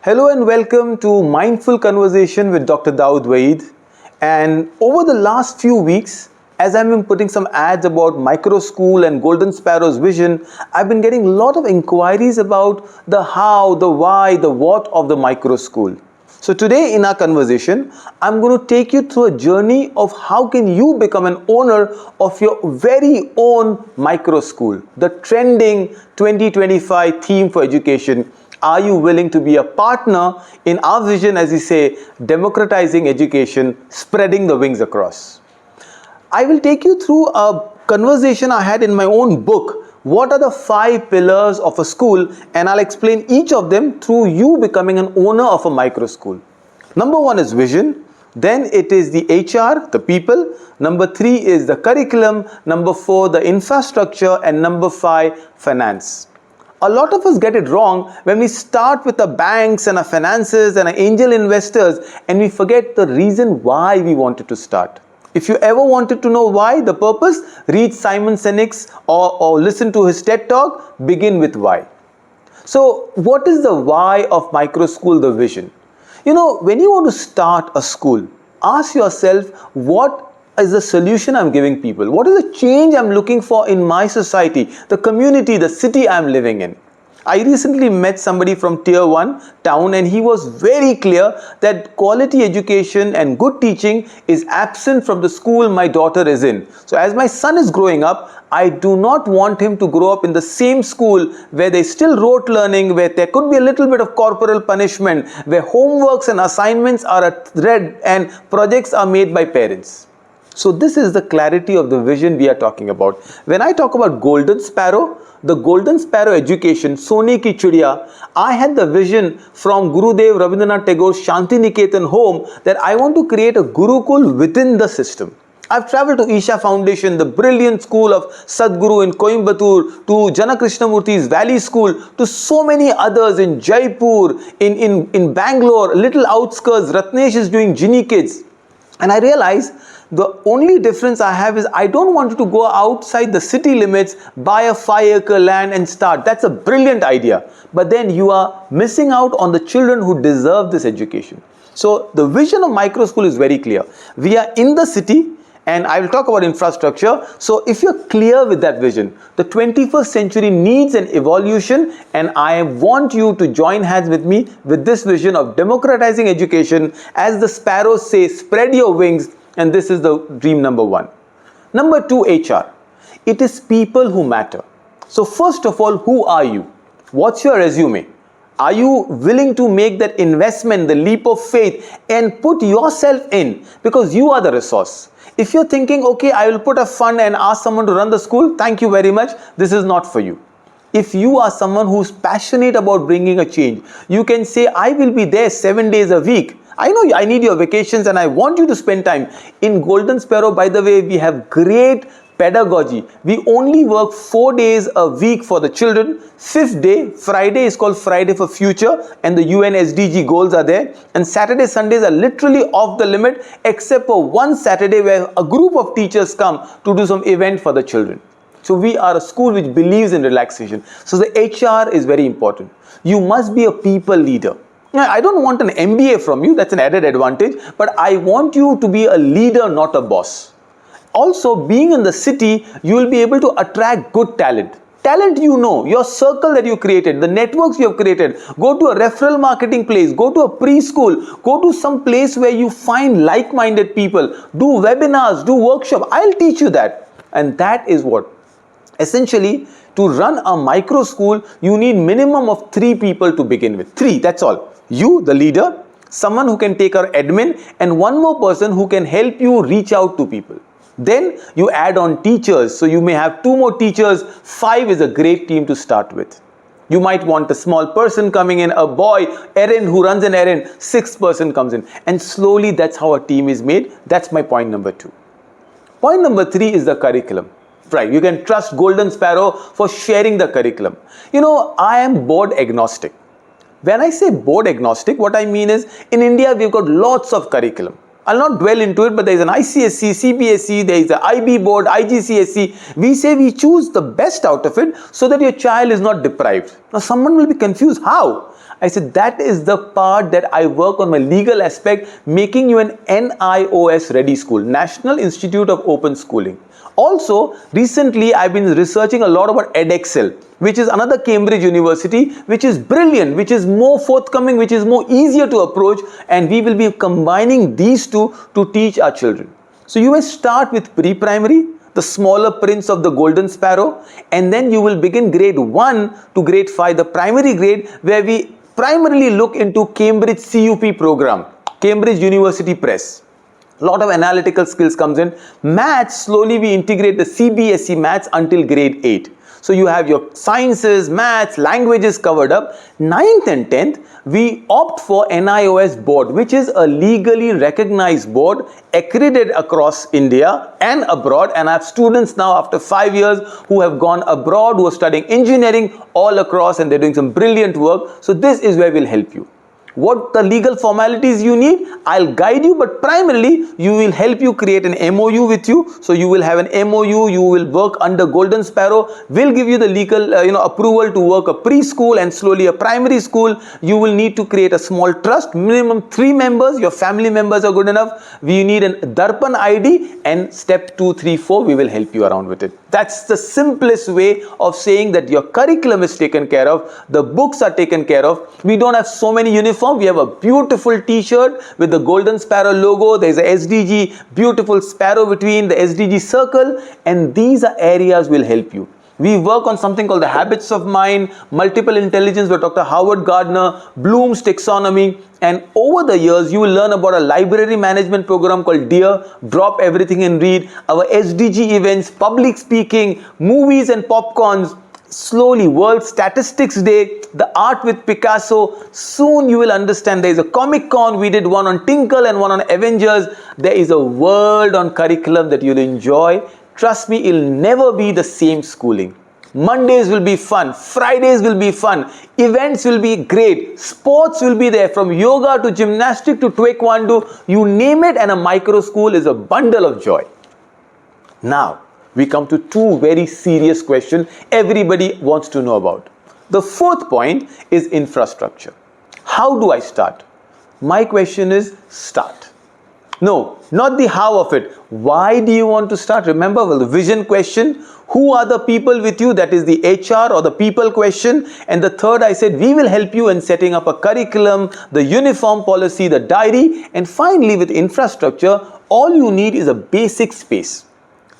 Hello and welcome to Mindful Conversation with Dr. DawoodVaid. And over the last few weeks, as I've been putting some ads about micro school and Golden Sparrow's vision, I've been getting a lot of inquiries about the how, the why, the what of the micro school. So today in our conversation, I'm going to take you through a journey of how can you become an owner of your very own micro school, the trending 2025 theme for education. Are you willing to be a partner in our vision, as we say, democratizing education, spreading the wings across? I will take you through a conversation I had in my own book. What are the 5 pillars of a school? And I'll explain each of them through you becoming an owner of a micro school. Number 1 is vision. Then it is the HR, the people. Number 3 is the curriculum. Number 4, the infrastructure. And number 5, finance. A lot of us get it wrong when we start with the banks and our finances and our angel investors and we forget the reason why we wanted to start. If you ever wanted to know why, the purpose, read Simon Sinek's or listen to his TED Talk, begin with why. So what is the why of micro school, the vision? You know, when you want to start a school, ask yourself, what is the solution I'm giving people? What is the change I'm looking for in my society, the community, the city I'm living in? I recently met somebody from Tier 1 town and he was very clear that quality education and good teaching is absent from the school my daughter is in. So as my son is growing up, I do not want him to grow up in the same school where they still rote learning, where there could be a little bit of corporal punishment, where homeworks and assignments are a thread and projects are made by parents. So this is the clarity of the vision we are talking about. When I talk about Golden Sparrow, the Golden Sparrow education, Sone Ki Chidiya, I had the vision from Gurudev Rabindranath Tagore's Shanti Niketan home that I want to create a Gurukul within the system. I've traveled to Isha Foundation, the brilliant school of Sadhguru in Coimbatore, to Jana Krishnamurthy's Valley School, to so many others in Jaipur, in Bangalore, little outskirts, Ratnesh is doing Genie Kids. And I realized the only difference I have is I don't want you to go outside the city limits, buy a 5-acre land and start. That's a brilliant idea. But then you are missing out on the children who deserve this education. So the vision of micro school is very clear. We are in the city and I will talk about infrastructure. So if you're clear with that vision, the 21st century needs an evolution and I want you to join hands with me with this vision of democratizing education. As the sparrows say, spread your wings. And this is the dream number 1. Number 2, HR. It is people who matter. So first of all, who are you? What's your resume? Are you willing to make that investment, the leap of faith and put yourself in because you are the resource? If you're thinking, okay, I will put a fund and ask someone to run the school, thank you very much. This is not for you. If you are someone who's passionate about bringing a change, you can say, I will be there 7 days a week. I know I need your vacations and I want you to spend time. In Golden Sparrow, by the way, we have great pedagogy. We only work 4 days a week for the children. 5th day, Friday, is called Friday for Future and the UN SDG goals are there. And Saturday, Sundays are literally off the limit except for one Saturday where a group of teachers come to do some event for the children. So we are a school which believes in relaxation. So the HR is very important. You must be a people leader. Now, I don't want an MBA from you, that's an added advantage, but I want you to be a leader, not a boss. Also, being in the city, you will be able to attract good talent. Talent you know, your circle that you created, the networks you have created. Go to a referral marketing place, go to a preschool, go to some place where you find like-minded people, do webinars, do workshops. I'll teach you that. And that is what? Essentially, to run a micro school, you need minimum of 3 people to begin with. 3, that's all. You, the leader, someone who can take our admin, and one more person who can help you reach out to people. Then you add on teachers. So you may have 2 more teachers. 5 is a great team to start with. You might want a small person coming in, a boy, errand who runs an errand, 6th person comes in. And slowly that's how a team is made. That's my point number 2. Point number 3 is the curriculum. Right, you can trust Golden Sparrow for sharing the curriculum. You know, I am board agnostic. When I say board agnostic, what I mean is, in India, we've got lots of curriculum. I'll not dwell into it, but there is an ICSE, CBSE, there is an IB board, IGCSE. We say we choose the best out of it so that your child is not deprived. Now, someone will be confused. How? I said, that is the part that I work on my legal aspect, making you an NIOS ready school, National Institute of Open Schooling. Also, recently I've been researching a lot about edXL, which is another Cambridge University, which is brilliant, which is more forthcoming, which is more easier to approach, and we will be combining these two to teach our children. So you may start with pre-primary, the smaller prince of the Golden Sparrow, and then you will begin grade 1 to grade 5, the primary grade, where we primarily look into Cambridge CUP program, Cambridge University Press. A lot of analytical skills comes in. Maths, slowly we integrate the CBSE maths until grade 8. So you have your sciences, maths, languages covered up. 9th and 10th, we opt for NIOS board, which is a legally recognized board, accredited across India and abroad. And I have students now after 5 years who have gone abroad, who are studying engineering all across, and they're doing some brilliant work. So this is where we'll help you. What the legal formalities you need, I'll guide you, but primarily you will help you create an MOU with you. So you will have an MOU, you will work under Golden Sparrow, will give you the legal approval to work a preschool and slowly a primary school. You will need to create a small trust, minimum 3 members, your family members are good enough. We need a Darpan ID, and step 2, 3, 4, we will help you around with it. That's the simplest way of saying that your curriculum is taken care of, the books are taken care of. We don't have so many uniforms. We have a beautiful t-shirt with the Golden Sparrow logo. There's a SDG, beautiful sparrow between the SDG circle, and these are areas will help you. We work on something called the habits of mind, multiple intelligence with Dr. Howard Gardner, Bloom's taxonomy, and over the years you will learn about a library management program called DEAR, drop everything and read, our SDG events, public speaking, movies and popcorns. Slowly, World Statistics Day, the art with Picasso. Soon you will understand there is a Comic Con. We did one on Tinkle and one on Avengers. There is a world on curriculum that you'll enjoy. Trust me, it'll never be the same schooling. Mondays will be fun. Fridays will be fun. Events will be great. Sports will be there, from yoga to gymnastics to taekwondo. You name it, and a micro school is a bundle of joy. Now, we come to 2 very serious questions everybody wants to know about. The 4th point is infrastructure. How do I start? My question is start. No, not the how of it. Why do you want to start? Remember, well, the vision question. Who are the people with you? That is the HR or the people question. And the 3rd, I said, we will help you in setting up a curriculum, the uniform policy, the diary. And finally, with infrastructure, all you need is a basic space.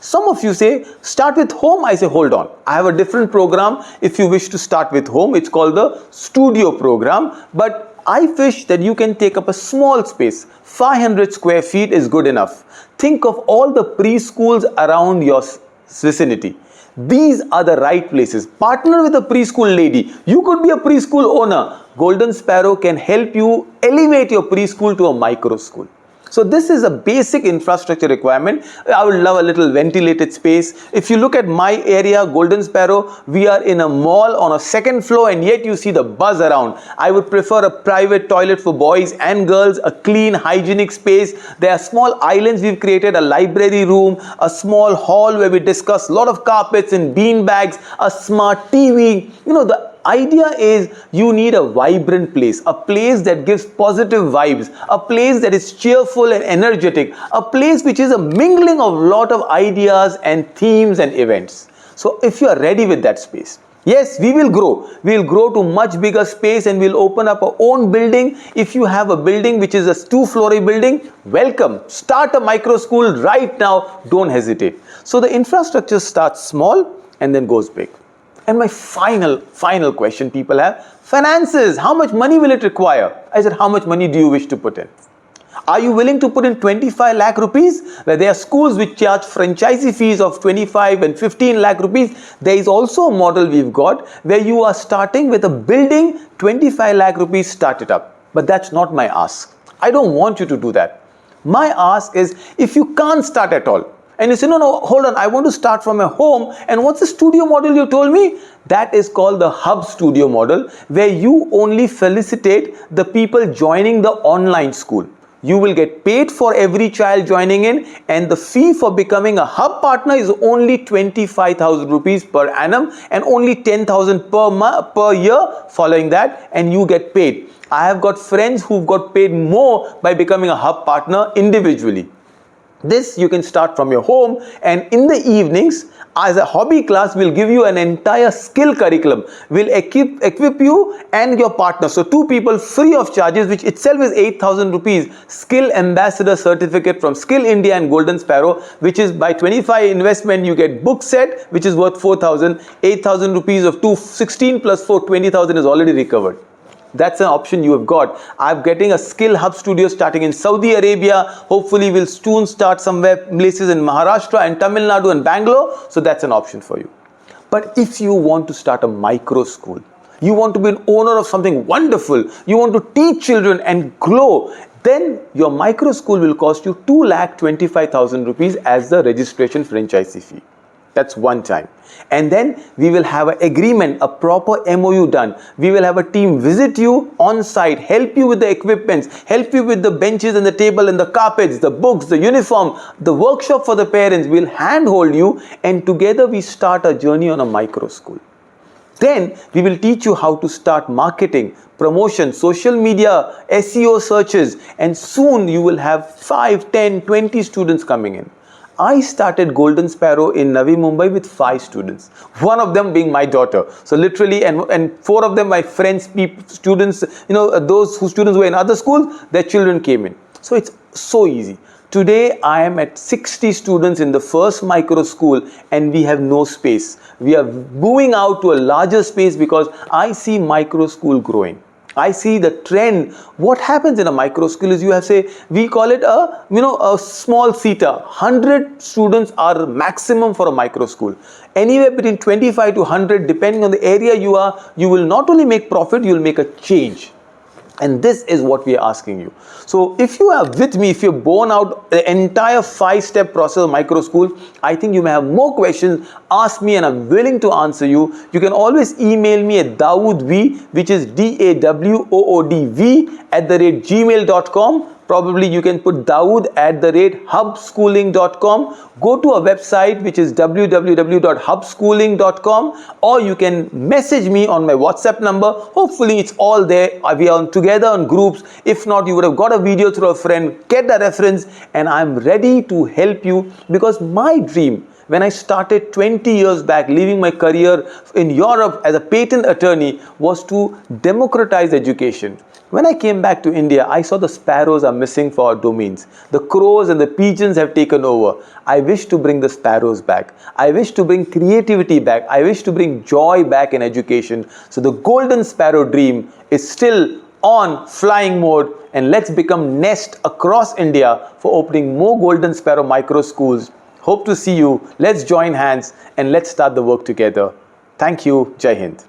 Some of you say, start with home. I say, hold on. I have a different program. If you wish to start with home, it's called the studio program. But I wish that you can take up a small space. 500 square feet is good enough. Think of all the preschools around your vicinity. These are the right places. Partner with a preschool lady. You could be a preschool owner. Golden Sparrow can help you elevate your preschool to a micro school. So this is a basic infrastructure requirement. I would love a little ventilated space. If you look at my area, Golden Sparrow, we are in a mall on a 2nd floor, and yet you see the buzz around. I would prefer a private toilet for boys and girls, a clean, hygienic space. There are small islands we've created, a library room, a small hall where we discuss a lot of carpets and bean bags, a smart TV. The idea is you need a vibrant place, a place that gives positive vibes, a place that is cheerful and energetic, a place which is a mingling of a lot of ideas and themes and events. So if you are ready with that space, yes, we will grow. We will grow to much bigger space, and we'll open up our own building. If you have a building which is a 2-story building, welcome. Start a micro school right now. Don't hesitate. So the infrastructure starts small and then goes big. And my final question people have, finances. How much money will it require? I said, how much money do you wish to put in? Are you willing to put in 25 lakh rupees? Where there are schools which charge franchisee fees of 25 and 15 lakh rupees. There is also a model we've got where you are starting with a building, 25 lakh rupees, start it up. But that's not my ask. I don't want you to do that. My ask is, if you can't start at all, and you say, no, hold on, I want to start from a home. And what's the studio model you told me? That is called the hub studio model, where you only felicitate the people joining the online school. You will get paid for every child joining in, and the fee for becoming a hub partner is only 25,000 rupees per annum and only 10,000 per year following that, and you get paid. I have got friends who've got paid more by becoming a hub partner individually. This you can start from your home, and in the evenings as a hobby class we'll give you an entire skill curriculum. We'll equip you and your partner, so two people free of charges, which itself is 8,000 rupees, skill ambassador certificate from Skill India and Golden Sparrow, which is by 25 investment you get book set which is worth 4,000. 8,000 rupees of 216 plus 4, 20,000 is already recovered. That's an option you have got. I'm getting a skill hub studio starting in Saudi Arabia. Hopefully we'll soon start somewhere places in Maharashtra and Tamil Nadu and Bangalore. So that's an option for you. But if you want to start a micro school, you want to be an owner of something wonderful, you want to teach children and grow, then your micro school will cost you 2,25,000 rupees as the registration franchisee fee. That's one time. And then we will have an agreement, a proper MOU done. We will have a team visit you on site, help you with the equipments, help you with the benches and the table and the carpets, the books, the uniform, the workshop for the parents. We'll handhold you, and together we start a journey on a micro school. Then we will teach you how to start marketing, promotion, social media, SEO searches, and soon you will have 5, 10, 20 students coming in. I started Golden Sparrow in Navi Mumbai with 5 students, one of them being my daughter. So literally, and 4 of them my friends, students, those students who were in other schools, their children came in. So it's so easy. Today I am at 60 students in the first micro school, and we have no space. We are moving out to a larger space because I see micro school growing. I see the trend. What happens in a micro school is you have, say, we call it a small seater. 100 students are maximum for a micro school. Anywhere between 25 to 100, depending on the area you are, you will not only make profit, you will make a change. And this is what we are asking you. So if you are with me, if you're born out the entire 5-step process of micro school, I think you may have more questions. Ask me and I'm willing to answer you. You can always email me at DawoodV, which is DAWOODV @gmail.com. Probably you can put Dawood@hubschooling.com. Go to our website, which is www.hubschooling.com, or you can message me on my WhatsApp number. Hopefully it's all there. We are together on groups. If not, you would have got a video through a friend. Get the reference, and I'm ready to help you, because my dream, when I started 20 years back, leaving my career in Europe as a patent attorney, was to democratize education. When I came back to India, I saw the sparrows are missing for our domains. The crows and the pigeons have taken over. I wish to bring the sparrows back. I wish to bring creativity back. I wish to bring joy back in education. So the Golden Sparrow dream is still on flying mode, and let's become Nest across India for opening more Golden Sparrow micro schools. Hope to see you. Let's join hands and let's start the work together. Thank you. Jai Hind.